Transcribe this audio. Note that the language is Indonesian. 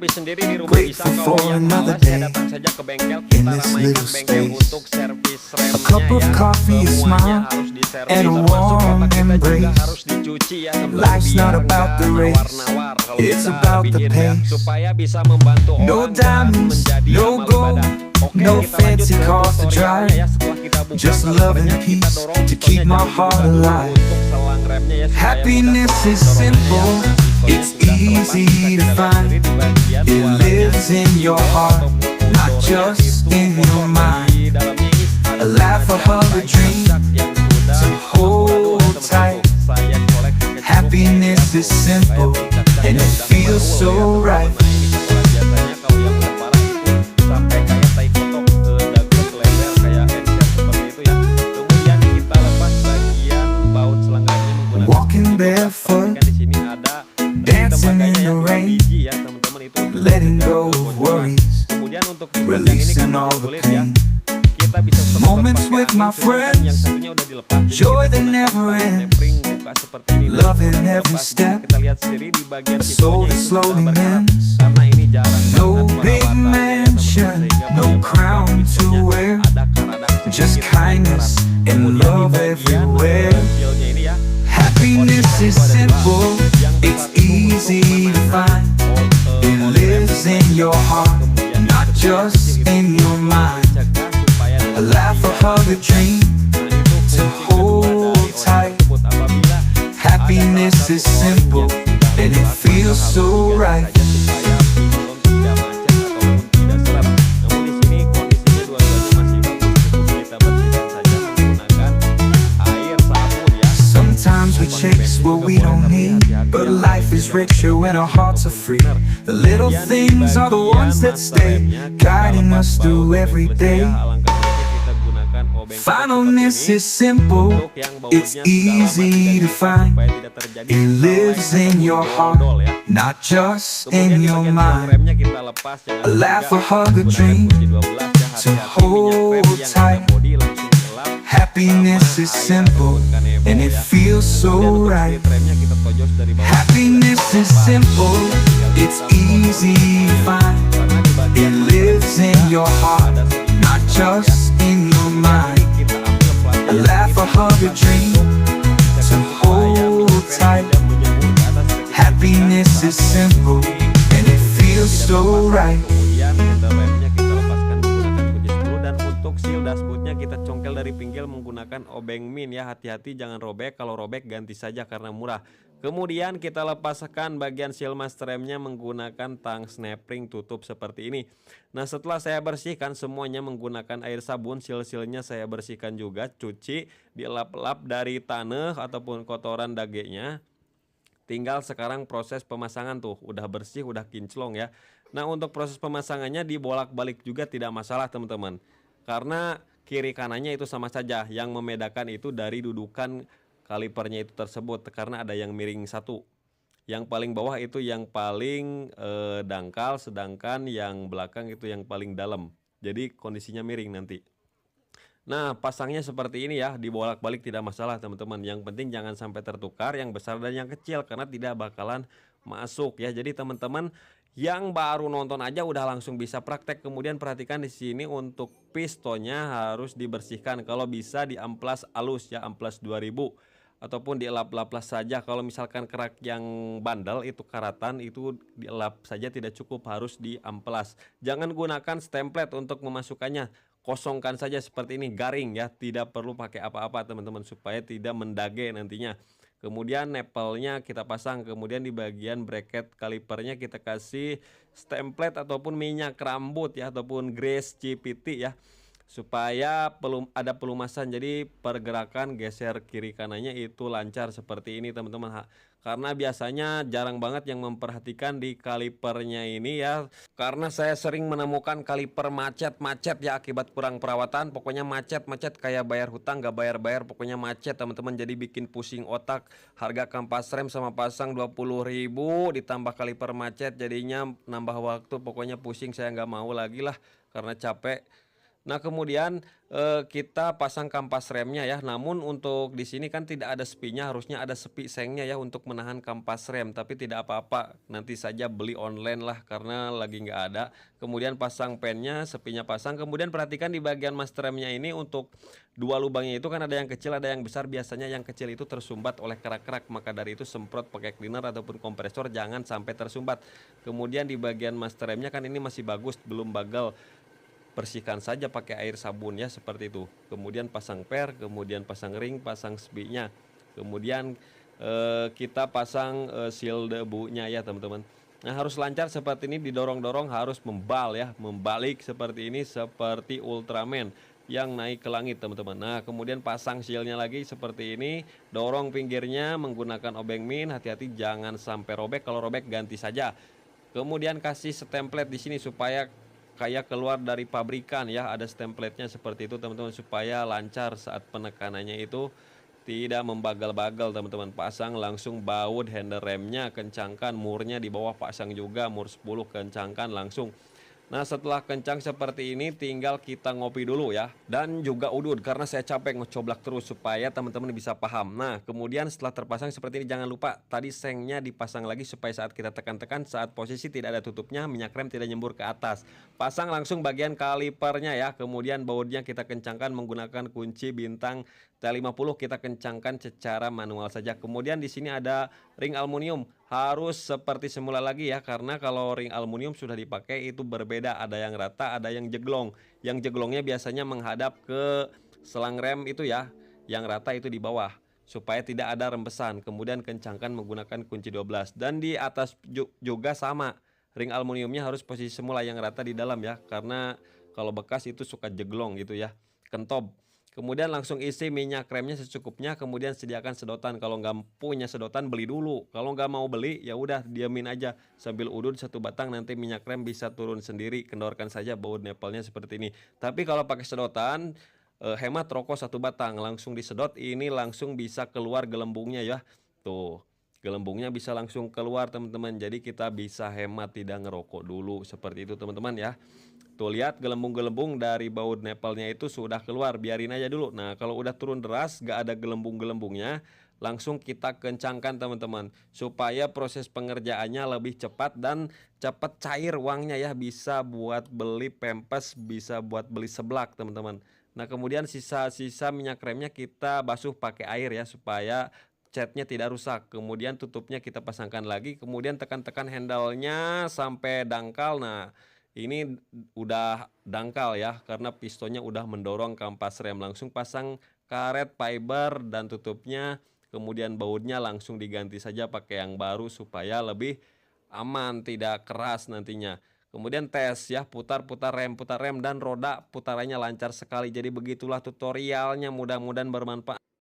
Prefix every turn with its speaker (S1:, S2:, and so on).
S1: servis sendiri di rumah bisa. Kalau yang malas ya datang saja ke bengkel, kita ramaikan bengkel untuk servis remnya ya. Semuanya harus diservis, termasuk kotak kita juga harus dicuci ya teman-teman, biar nggak nawar-nawar kalau kita habisin ya, supaya bisa membantu orang dan menjadi amal ibadah. Oke, kita lanjut ke tutorialnya ya. Setelah kita buka kalipernya, kita dorong pistonnya jangan dibuka dulu untuk selang remnya ya, supaya
S2: Happiness is simple, it's easy to find. It lives in your heart, not just in your mind. A laugh, a hug, a dream to hold tight. Happiness is simple and it feels so right. Walking barefoot, dancing in the rain, letting go of worries, releasing all the pain. Moments with my friends, joy that never ends, love in every step, a soul that slowly mends. No big mansion, no crown to wear, just kindness and love everywhere. Happiness is simple, it's easy to find. It lives in your heart, not just in your mind. A laugh, a hug, a dream to hold tight. Happiness is simple and it feels so right. Sometimes we chase what we don't need, but life is richer when our hearts are free. The little things are the ones that stay, guiding us through every day. Finalness is simple, it's easy to find. It lives in your heart, not just in your mind. A laugh, a hug, a dream to hold tight. Happiness is simple and it feels so right. Happiness is simple, it's easy to find. It lives in your heart, not just in your mind. A laugh, a hug, a dream to hold tight. Happiness is simple and it feels so right.
S1: Remnya kita lepaskan menggunakan kunci screw, dan untuk seal dashboardnya kita congkel dari pinggir menggunakan obeng min ya. Hati-hati jangan robek, kalau robek ganti saja karena murah. Kemudian kita lepaskan bagian seal master remnya menggunakan tang snap ring tutup seperti ini. Nah, setelah saya bersihkan semuanya menggunakan air sabun, seal-sealnya saya bersihkan juga, cuci, dilap-lap dari tanah ataupun kotoran dagingnya. Tinggal sekarang proses pemasangan tuh, udah bersih, udah kinclong ya. Nah, untuk proses pemasangannya dibolak-balik juga tidak masalah teman-teman, karena kiri kanannya itu sama saja. Yang membedakan itu dari dudukan kalipernya itu tersebut, karena ada yang miring satu. Yang paling bawah itu yang paling dangkal, sedangkan yang belakang itu yang paling dalam. Jadi kondisinya miring nanti. Nah, pasangnya seperti ini ya, dibolak-balik tidak masalah teman-teman. Yang penting jangan sampai tertukar yang besar dan yang kecil, karena tidak bakalan masuk ya. Jadi teman-teman yang baru nonton aja udah langsung bisa praktek. Kemudian perhatikan di sini untuk pistonnya harus dibersihkan. Kalau bisa diamplas halus ya, amplas 2000 ataupun dielap-laplas saja. Kalau misalkan kerak yang bandel itu karatan, itu dielap saja tidak cukup, harus diamplas. Jangan gunakan stemplet untuk memasukkannya. Kosongkan saja seperti ini, garing ya, tidak perlu pakai apa-apa teman-teman, supaya tidak mendage nantinya. Kemudian nepelnya kita pasang, kemudian di bagian bracket kalipernya kita kasih stemplet ataupun minyak rambut ya, ataupun grease CPT ya, supaya ada pelumasan, jadi pergerakan geser kiri kanannya itu lancar seperti ini teman-teman. Karena biasanya jarang banget yang memperhatikan di kalipernya ini ya, karena saya sering menemukan kaliper macet-macet ya akibat kurang perawatan. Pokoknya macet-macet kayak bayar hutang gak bayar-bayar, pokoknya macet teman-teman, jadi bikin pusing otak. Harga kampas rem sama pasang 20.000 ditambah kaliper macet, jadinya nambah waktu, pokoknya pusing, saya nggak mau lagi lah karena capek. Nah, kemudian kita pasang kampas remnya ya. Namun untuk di sini kan tidak ada sepinya, harusnya ada sepi sengnya ya untuk menahan kampas rem. Tapi tidak apa-apa, nanti saja beli online lah karena lagi nggak ada. Kemudian pasang pennya, sepinya pasang. Kemudian perhatikan di bagian master remnya ini untuk dua lubangnya itu kan ada yang kecil, ada yang besar. Biasanya yang kecil itu tersumbat oleh kerak-kerak. Maka dari itu semprot pakai cleaner ataupun kompresor, jangan sampai tersumbat. Kemudian di bagian master remnya kan ini masih bagus, belum bagal. Bersihkan saja pakai air sabun ya, seperti itu. Kemudian pasang per, kemudian pasang ring, pasang sepinya. Kemudian kita pasang seal debunya ya teman-teman. Nah, harus lancar seperti ini, didorong-dorong harus membalik seperti ini, seperti Ultraman yang naik ke langit teman-teman. Nah, kemudian pasang sealnya lagi seperti ini, dorong pinggirnya menggunakan obeng min, hati-hati jangan sampai robek. Kalau robek ganti saja. Kemudian kasih stemplet di sini supaya kayak keluar dari pabrikan ya, ada stempletnya seperti itu teman-teman, supaya lancar saat penekanannya itu tidak membagal-bagal teman-teman. Pasang langsung baut handle remnya, kencangkan murnya di bawah, pasang juga mur 10, kencangkan langsung. Nah, setelah kencang seperti ini tinggal kita ngopi dulu ya, dan juga udut karena saya capek ngecoblak terus supaya teman-teman bisa paham. Nah, kemudian setelah terpasang seperti ini, jangan lupa tadi sengnya dipasang lagi supaya saat kita tekan-tekan, saat posisi tidak ada tutupnya, minyak rem tidak nyembur ke atas. Pasang langsung bagian kalipernya ya, kemudian bautnya kita kencangkan menggunakan kunci bintang T50, kita kencangkan secara manual saja. Kemudian di sini ada ring aluminium, harus seperti semula lagi ya, karena kalau ring aluminium sudah dipakai itu berbeda, ada yang rata, ada yang jeglong. Yang jeglongnya biasanya menghadap ke selang rem itu ya, yang rata itu di bawah supaya tidak ada rembesan. Kemudian kencangkan menggunakan kunci 12, dan di atas juga sama, ring aluminiumnya harus posisi semula, yang rata di dalam ya, karena kalau bekas itu suka jeglong gitu ya, kentob. Kemudian langsung isi minyak remnya secukupnya, kemudian sediakan sedotan. Kalau nggak punya sedotan beli dulu. Kalau nggak mau beli ya udah diamin aja sambil udut satu batang, nanti minyak rem bisa turun sendiri. Kendorkan saja baut nepelnya seperti ini. Tapi kalau pakai sedotan hemat rokok satu batang, langsung disedot, ini langsung bisa keluar gelembungnya ya. Tuh, gelembungnya bisa langsung keluar teman-teman. Jadi kita bisa hemat, tidak ngerokok dulu seperti itu teman-teman ya. Tuh, lihat gelembung-gelembung dari baut nepelnya itu sudah keluar, biarin aja dulu. Nah, kalau udah turun deras gak ada gelembung-gelembungnya, langsung kita kencangkan teman-teman, supaya proses pengerjaannya lebih cepat dan cepat cair uangnya ya. Bisa buat beli pempes, bisa buat beli seblak teman-teman. Nah, kemudian sisa-sisa minyak remnya kita basuh pakai air ya, supaya catnya tidak rusak. Kemudian tutupnya kita pasangkan lagi, kemudian tekan-tekan handle-nya sampai dangkal. Nah, ini udah dangkal ya, karena pistonnya udah mendorong kampas rem. Langsung pasang karet fiber dan tutupnya, kemudian bautnya langsung diganti saja pakai yang baru supaya lebih aman, tidak keras nantinya. Kemudian tes ya, putar rem, dan roda putarannya lancar sekali. Jadi begitulah tutorialnya, mudah-mudahan bermanfaat.